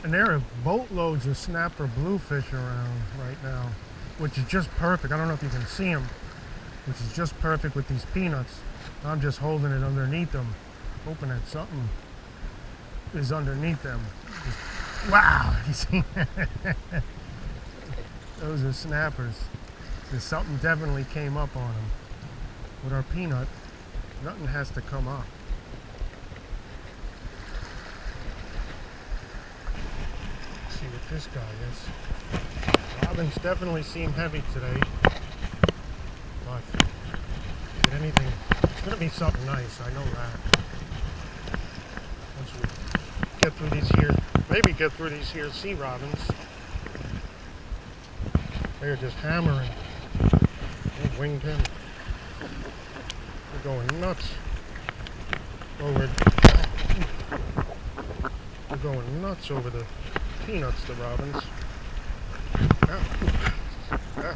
And there are boatloads of snapper bluefish around right now, which is just perfect. I don't know if you can see them, which is just perfect with these peanuts. I'm just holding it underneath them, hoping that something is underneath them. Wow, you see? Those are snappers. So something definitely came up on them. With our peanut, nothing has to come up. Let's see what this guy is. Robins definitely seem heavy today, but get anything, it's gonna be something nice, I know that. Once we get through these here, maybe get through these here sea robins. They're just hammering. They winged him. They're going nuts. Over. They're going nuts over the peanuts, the robins.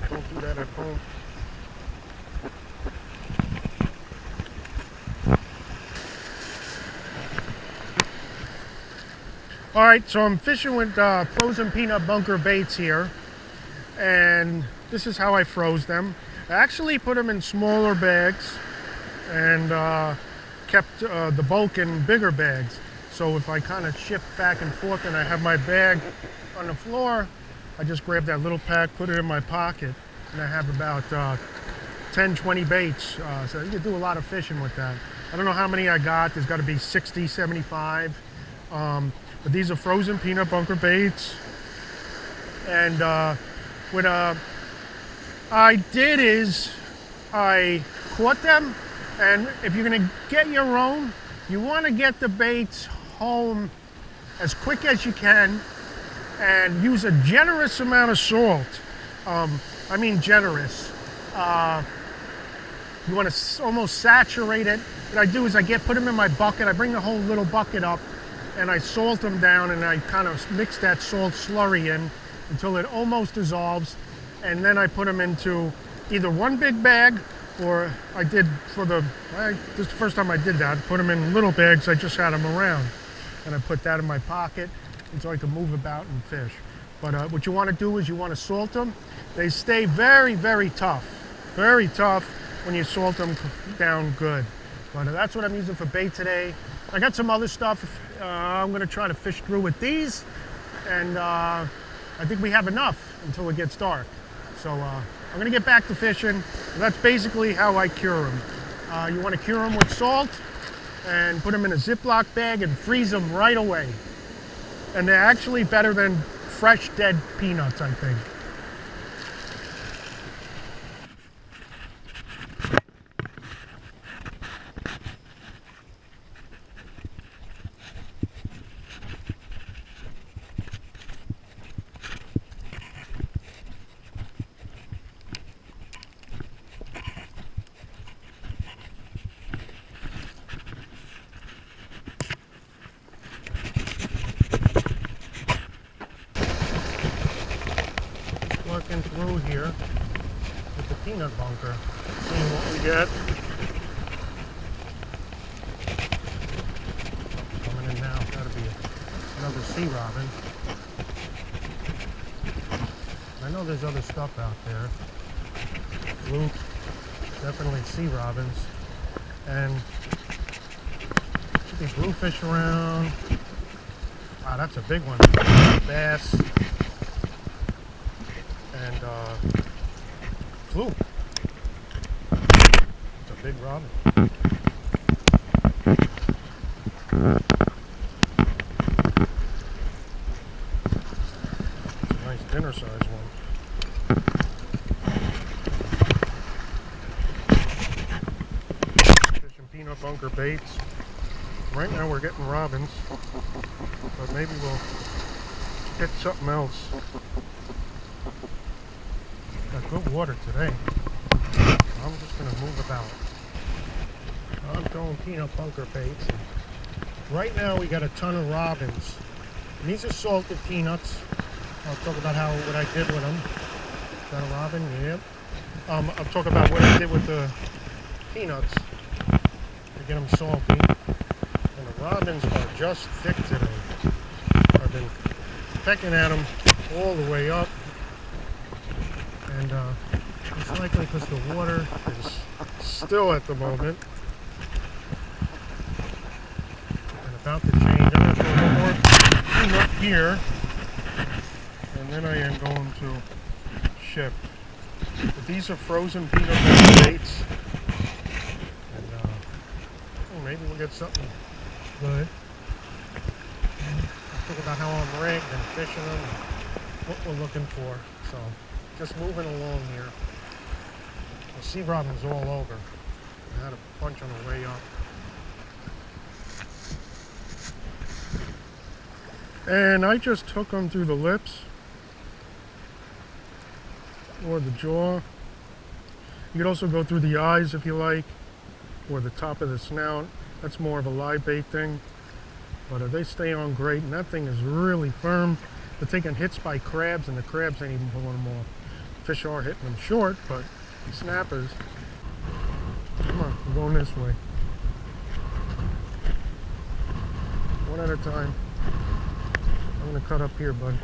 Don't do that at home. All right, so I'm fishing with frozen peanut bunker baits here, and this is how I froze them. I actually put them in smaller bags and kept the bulk in bigger bags. So if I kind of shift back and forth and I have my bag on the floor, I just grab that little pack, put it in my pocket, and I have about 10, 20 baits. So you can do a lot of fishing with that. I don't know how many I got. There's got to be 60, 75. But these are frozen peanut bunker baits. And what I did is I caught them. And if you're going to get your own, you want to get the baits home as quick as you can and use a generous amount of salt. I mean generous. You want to almost saturate it. What I do is I put them in my bucket. I bring the whole little bucket up and I salt them down, and I kind of mix that salt slurry in until it almost dissolves. And then I put them into either one big bag, or I did this is the first time I did that. Put them in little bags. I just had them around, and I put that in my pocket, and so I can move about and fish. But what you want to do is you want to salt them. They stay very, very tough when you salt them down good. But that's what I'm using for bait today. I got some other stuff I'm going to try to fish through with these, and I think we have enough until it gets dark. So I'm going to get back to fishing. That's basically how I cure them. You want to cure them with salt and put them in a Ziploc bag and freeze them right away. And they're actually better than fresh dead peanuts, I think. Working through here with the peanut bunker, seeing what we get. Coming in now, gotta be another sea robin. I know there's other stuff out there. Fluke, definitely sea robins, and should be bluefish around. Wow, that's a big one. Bass. And fluke. It's a big robin. It's a nice dinner size one. Fishing peanut bunker baits. Right now we're getting robins, but maybe we'll get something else. Got good water today. I'm just going to move about. I'm throwing peanut bunker baits. Right now we got a ton of robins. And these are salted peanuts. I'll talk about what I did with them. Got a robin? Yep. I'll talk about what I did with the peanuts to get them salty. And the robins are just thick today. I've been pecking at them all the way up, and it's likely because the water is still at the moment and about to change. I'm going to throw a little more in up here, and then I am going to shift. But these are frozen peanut butter baits, and maybe we'll get something good. Think about how I'm rigged and fishing them and what we're looking for. So just moving along here. The sea robin's all over. I had a bunch on the way up. And I just took them through the lips or the jaw. You could also go through the eyes if you like, or the top of the snout. That's more of a live bait thing. But they stay on great, and that thing is really firm. They're taking hits by crabs, and the crabs ain't even pulling them off. Fish are hitting them short, but snappers. Come on, we're going this way. One at a time. I'm gonna cut up here, bud.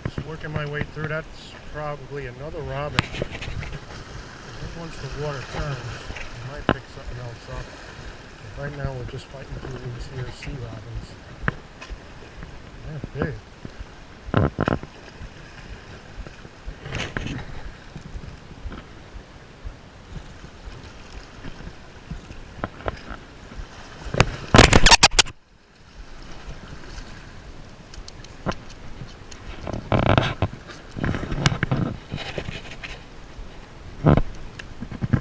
Just working my way through. That's probably another robin. Once the water turns, I might pick something else up. But right now we're just fighting through these here sea robins. They're big.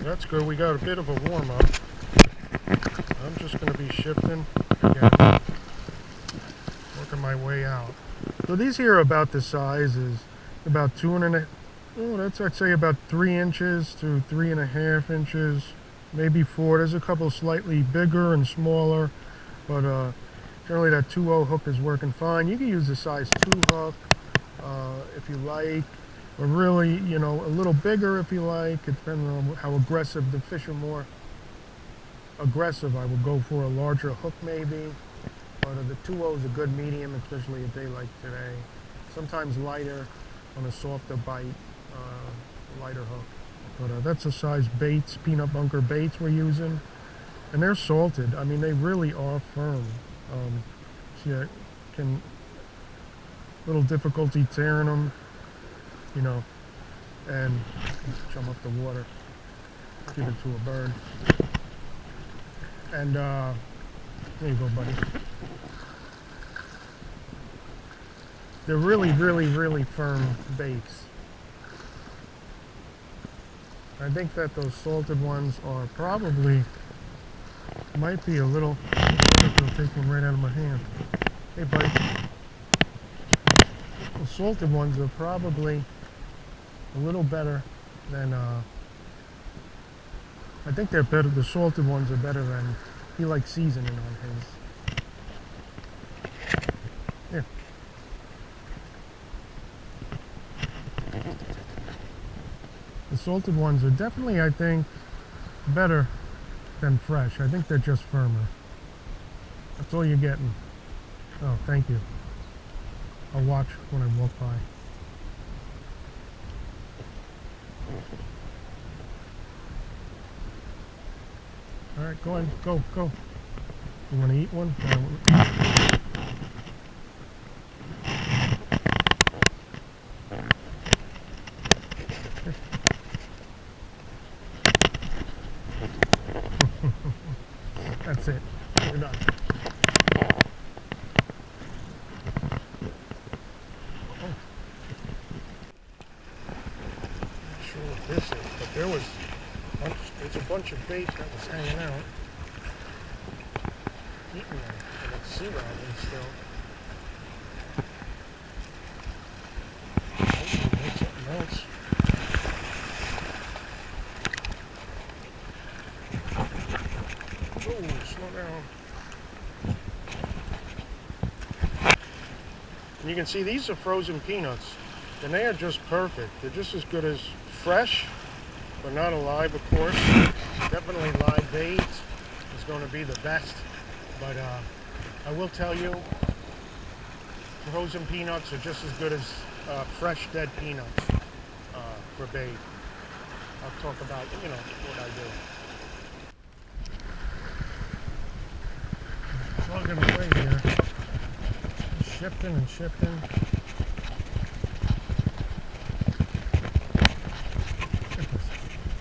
That's good. We got a bit of a warm up. I'm just going to be shifting again, working my way out. So these here are about the size is about 2.5. Oh, that's I'd say about 3 inches to 3.5 inches, maybe 4. There's a couple slightly bigger and smaller, but generally that 2.0 hook is working fine. You can use a size 2 hook if you like. Or really, you know, a little bigger if you like. It depends on how aggressive the fish are. More aggressive, I would go for a larger hook maybe. But the 2.0 is a good medium, especially a day like today. Sometimes lighter on a softer bite, lighter hook. But that's a size baits, peanut bunker baits we're using. And they're salted. I mean, they really are firm. See, I can, little difficulty tearing them. You know, and chum up the water, give it to a bird. And there you go, buddy. They're really, really, really firm baits. I think that those salted ones are probably, might be a little, I'll take one right out of my hand. Hey, buddy. The salted ones are probably a little better than, I think they're better, the salted ones are better than, he likes seasoning on his. Here. The salted ones are definitely, I think, better than fresh. I think they're just firmer. That's all you're getting. Oh, thank you. I'll watch when I walk by. All right, go ahead, go, go. You want to eat one? That's it. We're done. This is, but there's a bunch of bait that was hanging out, eating them, and it's sea robin still. Hopefully make something else. Oh, slow down. And you can see these are frozen peanuts, and they are just perfect. They're just as good as fresh, but not alive, of course. Definitely live bait is going to be the best. But I will tell you, frozen peanuts are just as good as fresh dead peanuts for bait. I'll talk about, you know, what I do. Just plugging away here. Just shifting and shifting.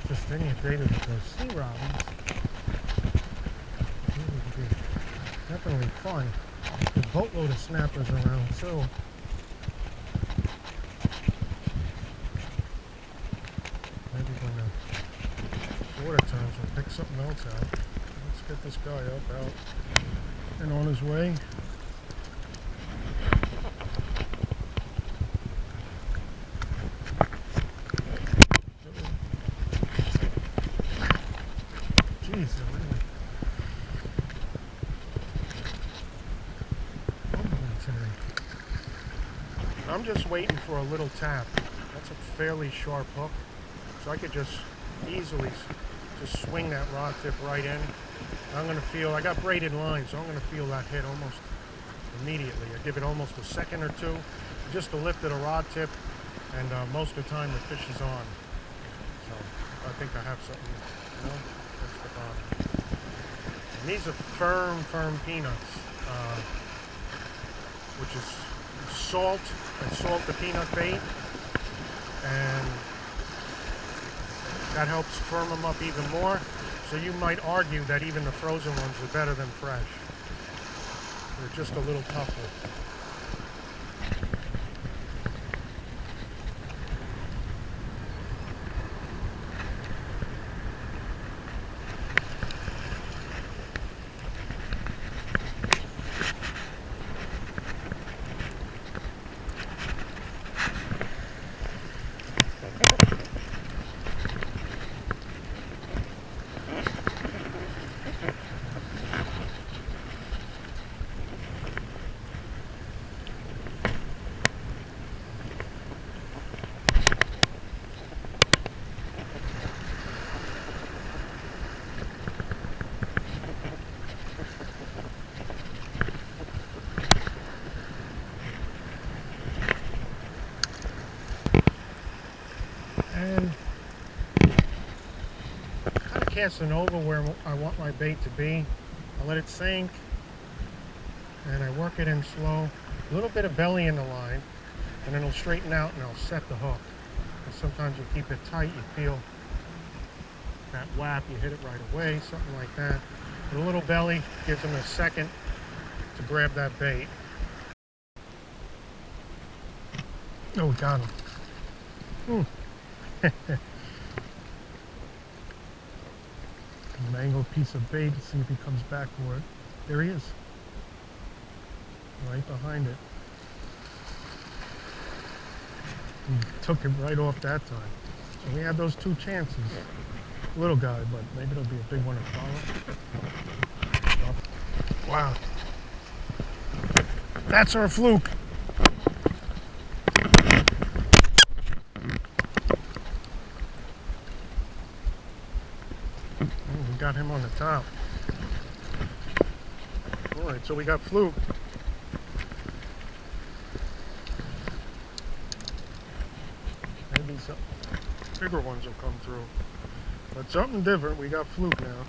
Just any baited with those sea robins. It would be definitely fun. There's a boatload of snappers around too. Maybe when the water turns, we'll pick something else out. Let's get this guy up, out, and on his way. Jeez, I'm just waiting for a little tap. That's a fairly sharp hook, so I could just easily just swing that rod tip right in. I'm going to feel, I got braided lines, so I'm going to feel that hit almost immediately. I give it almost a second or two just to lift at a rod tip, and most of the time the fish is on. So I think I have something, you know, that's the bottom. And these are firm peanuts, which is salt. I salt the peanut bait, and that helps firm them up even more. So you might argue that even the frozen ones are better than fresh. They're just a little tougher. And kind of casting over where I want my bait to be. I let it sink, and I work it in slow. A little bit of belly in the line, and then it'll straighten out, and I'll set the hook. And sometimes you keep it tight, you feel that whap, you hit it right away, something like that. But a little belly gives them a second to grab that bait. Oh, we got him. Mangled piece of bait to see if he comes back for it. There he is. Right behind it. He took him right off that time. So we had those two chances. Little guy, but maybe it'll be a big one to follow. Wow. That's our fluke. We got him on the top. All right, so we got fluke. Maybe some bigger ones will come through. But something different, we got fluke now.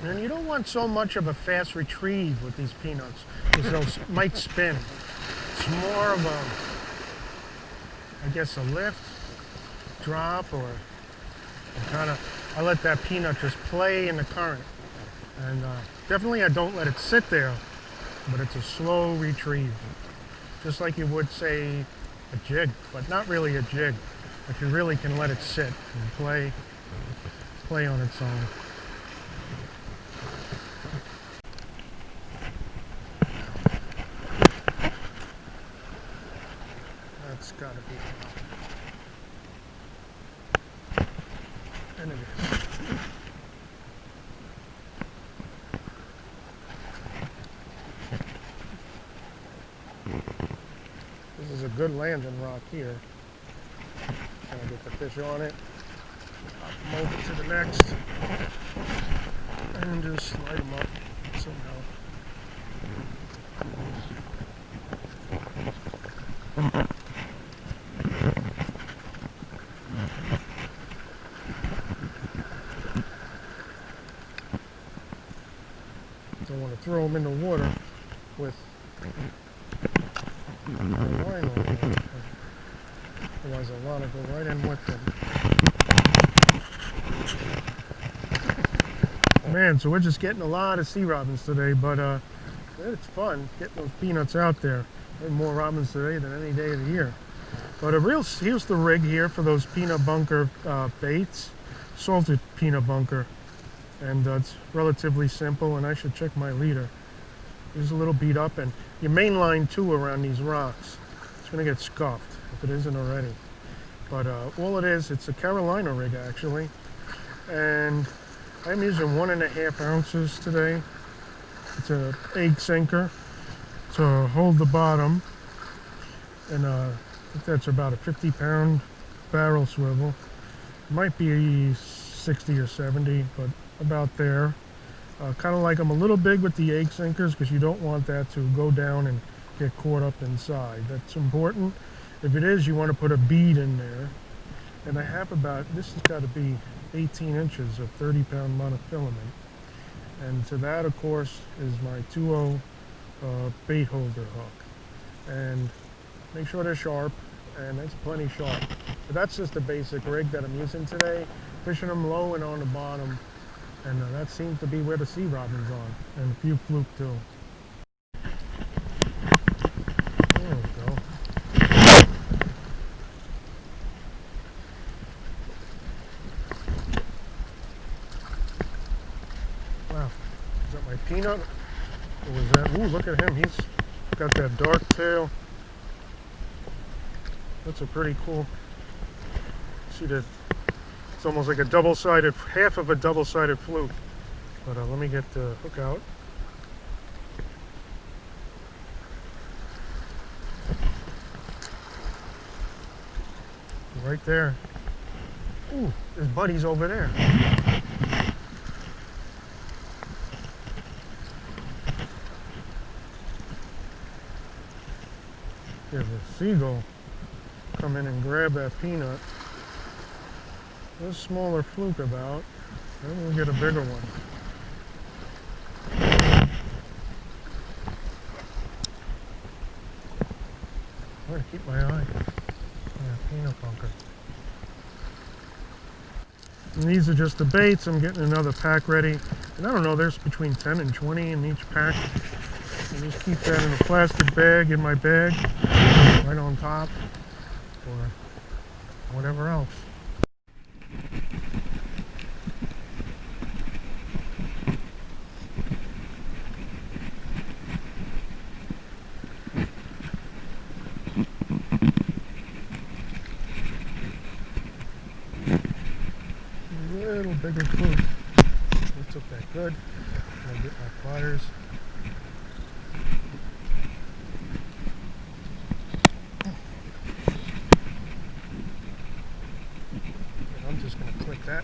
And you don't want so much of a fast retrieve with these peanuts, because those might spin. It's more of a, I guess, a lift, drop, or kind of, I let that peanut just play in the current. And definitely I don't let it sit there, but it's a slow retrieve. Just like you would say a jig, but not really a jig. If you really can let it sit and play on its own. That's gotta be enough. And it is. This is a good landing rock here. Gonna get the fish on it. over to the next and just slide them up somehow. Don't want to throw them in the water with the line on there. Otherwise a lot will go right in with them. Man, so we're just getting a lot of sea robins today, but it's fun getting those peanuts out there. There are more robins today than any day of the year. But here's the rig here for those peanut bunker baits, salted peanut bunker. And it's relatively simple, and I should check my leader. It's a little beat up, and your main line too around these rocks, it's going to get scuffed if it isn't already. But all it is, it's a Carolina rig actually, and I'm using 1.5 ounces today. It's an egg sinker to hold the bottom, and I think that's about a 50-pound barrel swivel. It might be 60 or 70, but about there. Kind of like I'm a little big with the egg sinkers because you don't want that to go down and get caught up inside. That's important. If it is, you want to put a bead in there. And I have this has got to be 18 inches of 30-pound monofilament. And to that, of course, is my 2.0 bait holder hook. And make sure they're sharp, and it's plenty sharp. But that's just the basic rig that I'm using today. Fishing them low and on the bottom. And that seems to be where the sea robins are, and a few fluke too. There we go. Wow, is that my peanut? Or was that? Ooh, look at him. He's got that dark tail. That's a pretty cool. See that? It's almost like a double-sided, half of a double-sided fluke. But let me get the hook out. Right there. Ooh, his buddy's over there. There's a seagull come in and grab that peanut. There's a smaller fluke about, then we'll get a bigger one. I'm going to keep my eye on that peanut bunker. And these are just the baits. I'm getting another pack ready. And I don't know, there's between 10 and 20 in each pack. I just keep that in a plastic bag in my bag, right on top, or whatever else. Bigger fluke. This took that good. I'm gonna get my pliers. And I'm just gonna click that.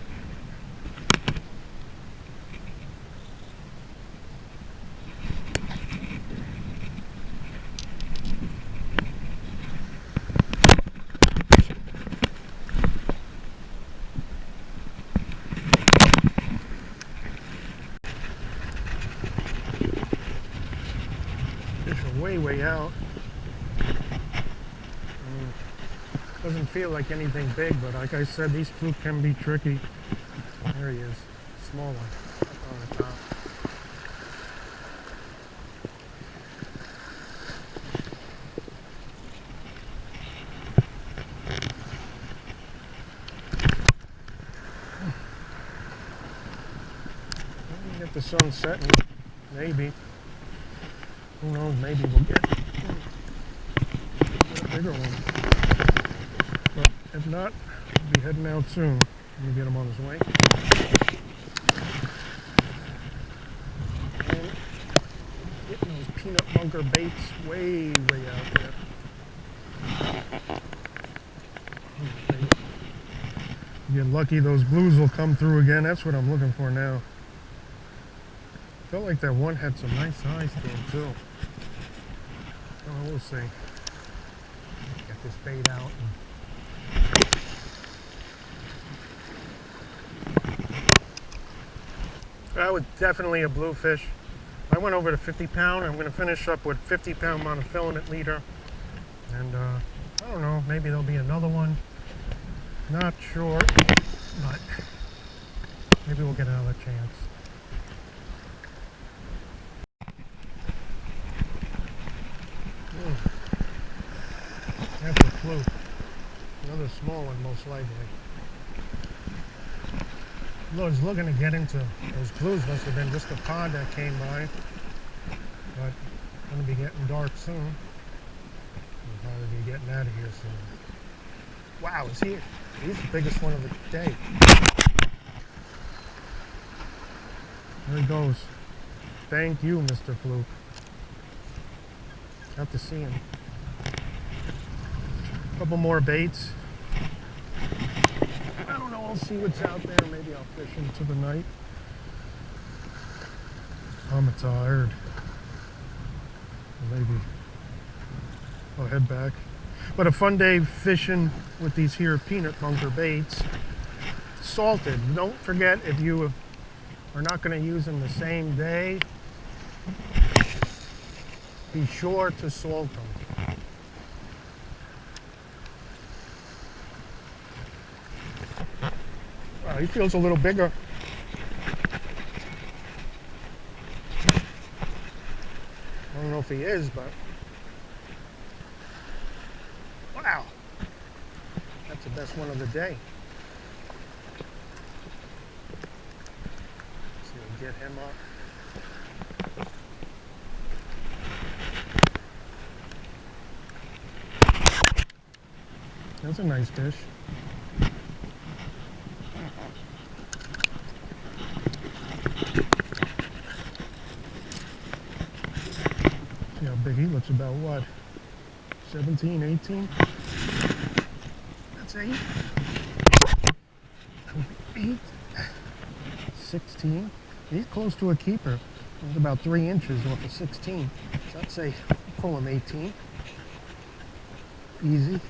Way out. Doesn't feel like anything big, but like I said, these fluke can be tricky. There he is, small one up on the top. Get the sun setting, maybe. Who knows, maybe we'll get a bigger one. But if not, we'll be heading out soon. Let me get him on his way. And getting those peanut bunker baits way out there. Get lucky, those blues will come through again. That's what I'm looking for now. Felt like that one had some nice eyes to him too. Oh, we'll see. Get this bait out. That was definitely a bluefish. I went over to 50 pound. I'm going to finish up with 50 pound monofilament leader. And I don't know, maybe there'll be another one. Not sure, but maybe we'll get another chance. That's a fluke. Another small one, most likely. I was looking to get into those blues. Must have been just a pond that came by. But it's going to be getting dark soon. We'll probably be getting out of here soon. Wow, it's here. He's the biggest one of the day. There he goes. Thank you, Mr. Fluke. Got to see him. A couple more baits. I don't know, I'll see what's out there. Maybe I'll fish into the night. I'm tired. Maybe I'll head back. But a fun day fishing with these here peanut bunker baits. Salted. Don't forget, if you are not going to use them the same day, be sure to salt them. Wow, he feels a little bigger. I don't know if he is, but wow, that's the best one of the day. Let's see if we get him up. That's a nice fish. See how big he looks, about what? 17, 18? That's 8. 8. 16. He's close to a keeper. He's about 3 inches off of 16. So I'd say, call him 18. Easy.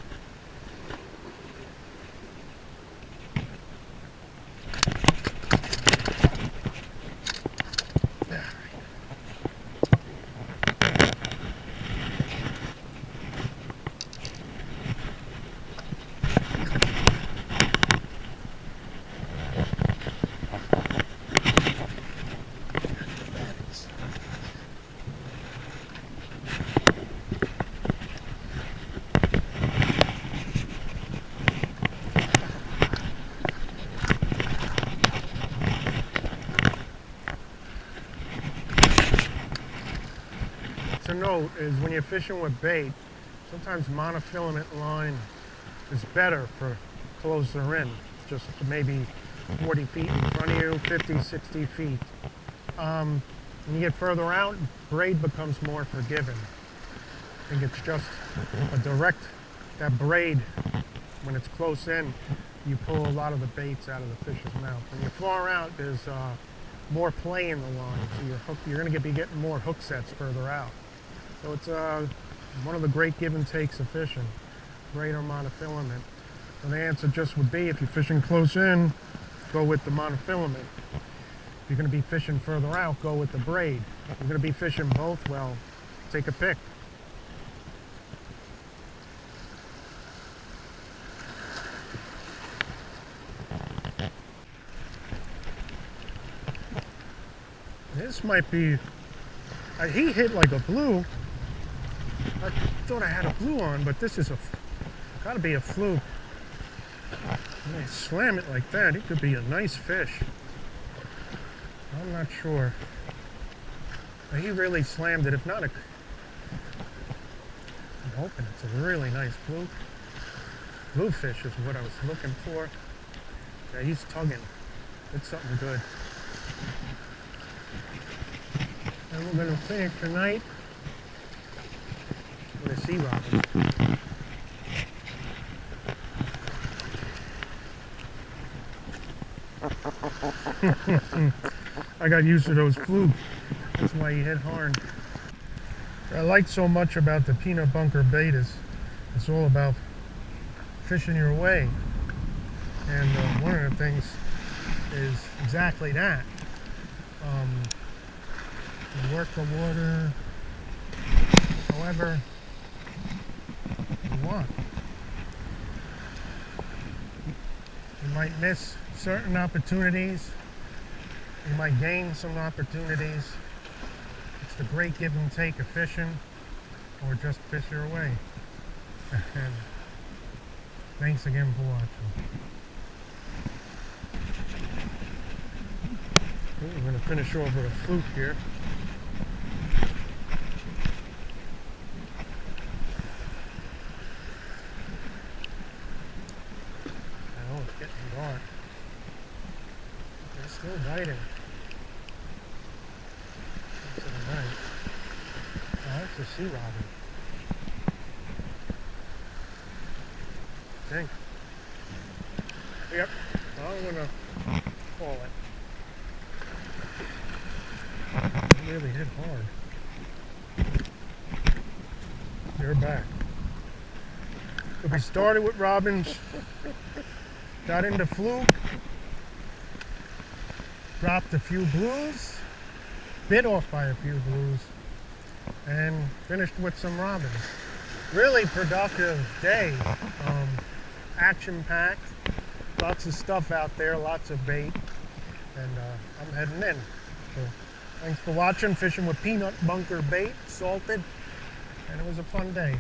To note is when you're fishing with bait, sometimes monofilament line is better for closer in, just maybe 40 feet in front of you, 50, 60 feet. When you get further out, braid becomes more forgiving. I think it's just a direct, that braid, when it's close in, you pull a lot of the baits out of the fish's mouth. When you're far out, there's more play in the line, so you're going to be getting more hook sets further out. So it's one of the great give and takes of fishing, braid or monofilament. And the answer just would be, if you're fishing close in, go with the monofilament. If you're going to be fishing further out, go with the braid. If you're going to be fishing both, well, take a pick. This might be, he hit like a blue. I thought I had a blue on, but this is gotta be a fluke. When I slam it like that, it could be a nice fish. I'm not sure. But he really slammed it. If not, I'm hoping it's a really nice fluke. Bluefish is what I was looking for. Yeah, he's tugging. It's something good. And we're gonna finish tonight with a sea robin. I got used to those fluke. That's why he hit hard. What I like so much about the peanut bunker bait is it's all about fishing your way. And one of the things is exactly that. You work the water however you want. You might miss certain opportunities. You might gain some opportunities. It's the great give and take of fishing, or just fish your way. And thanks again for watching. I'm going to finish off with a fluke here. I know it's getting dark. It's still biting. It's nice. Oh, that's a sea robin. I think. Yep. I'm going to call it. It really hit hard. They're back. So we started with robins, got into fluke, dropped a few blues, bit off by a few blues, and finished with some robins. Really productive day. Action-packed, lots of stuff out there, lots of bait, and I'm heading in. So, thanks for watching, fishing with peanut bunker bait, salted, and it was a fun day.